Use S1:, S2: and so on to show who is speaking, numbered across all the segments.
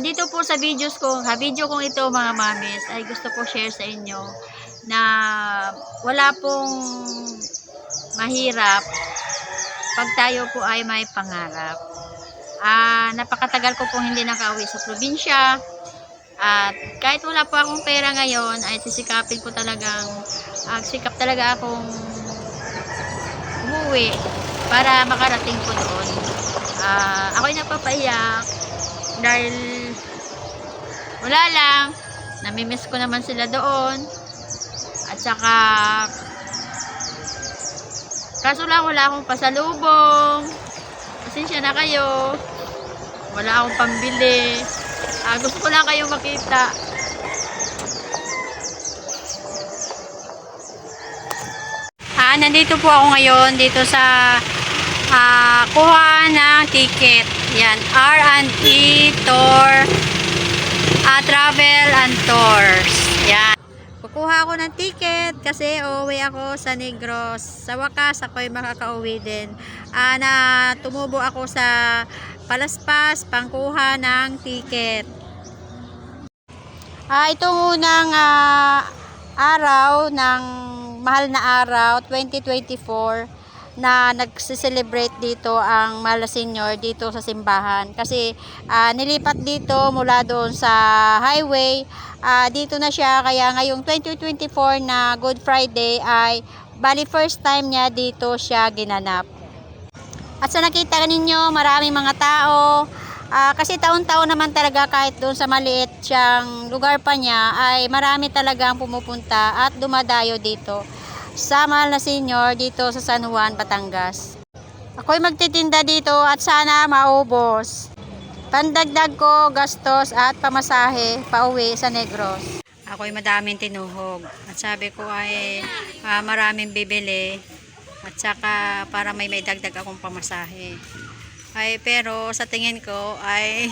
S1: Dito po sa video kong ito mga mamis, ay gusto ko share sa inyo na wala pong mahirap pag tayo po ay may pangarap. Napakatagal ko pong hindi nakauwi sa probinsya at kahit wala po akong pera ngayon ay sisikapin ko talagang sikap talaga akong umuwi para makarating po doon. Ako'y napapaiyak dahil wala lang, namimiss ko naman sila doon at saka kaso lang wala akong pasalubong, pasensya na kayo, wala akong pambili. Gusto ko lang kayo makita. Nandito po ako ngayon dito sa kuha ng ticket. Yan, R&E Tour, Travel and Tours. Yan. Kukuha ako ng ticket kasi uuwi ako sa Negros. Sa wakas, ako'y makakauwi din. Tumubo ako sa Palaspas, pangkuha ng ticket. Ito munang araw ng mahal na araw, 2024, na nagsiselebrate dito ang Mahal na Senior dito sa simbahan. Kasi nilipat dito mula doon sa highway. Dito na siya, kaya ngayong 2024 na Good Friday ay bali first time niya dito siya ginanap. At sa nakita ninyo, maraming mga tao. Kasi taon-taon naman talaga kahit doon sa maliit siyang lugar pa niya ay marami talagang pumupunta at dumadayo dito sa Mahal na Senior dito sa San Juan, Batangas. Ako'y magtitinda dito at sana maubos. Pandagdag ko gastos at pamasahe pauwi sa Negros. Ako'y madaming tinuhog at sabi ko ay maraming bibili at saka para may dagdag akong pamasahe. Pero sa tingin ko ay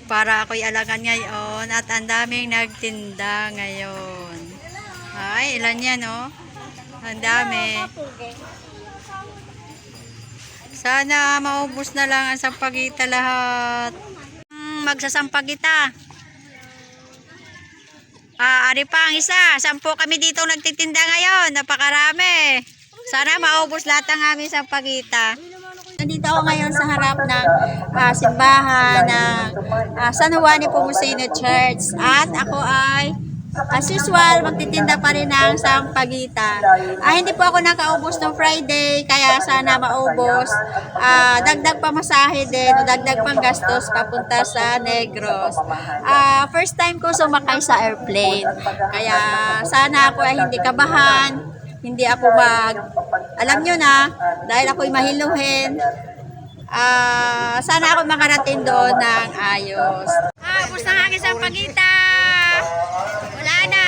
S1: para ako'y alangan ngayon at ang daming nagtinda ngayon. Ilan yan, oh? Ang dami. Sana maubos na lang ang sampagita lahat. Magsasampagita. Ari pa ang isa. 10 kami dito nagtitinda ngayon. Napakarami. Sana maubos lahat ang aming sampagita. Nandito ako ngayon sa harap ng simbahan ng San Juan Nepomuceno Church. At ako ay as usual, magtitinda pa rin ng sampagita. Hindi po ako nakaubos ng Friday, kaya sana maubos. Dagdag pamasahe din, dagdag pang gastos papunta sa Negros. First time ko sumakay sa airplane. Kaya sana ako ay hindi kabahan, hindi ako alam nyo na, dahil ako'y mahiluhin. Sana ako makarating doon ng ayos. Ubos na ang aking sampagita. Wala na.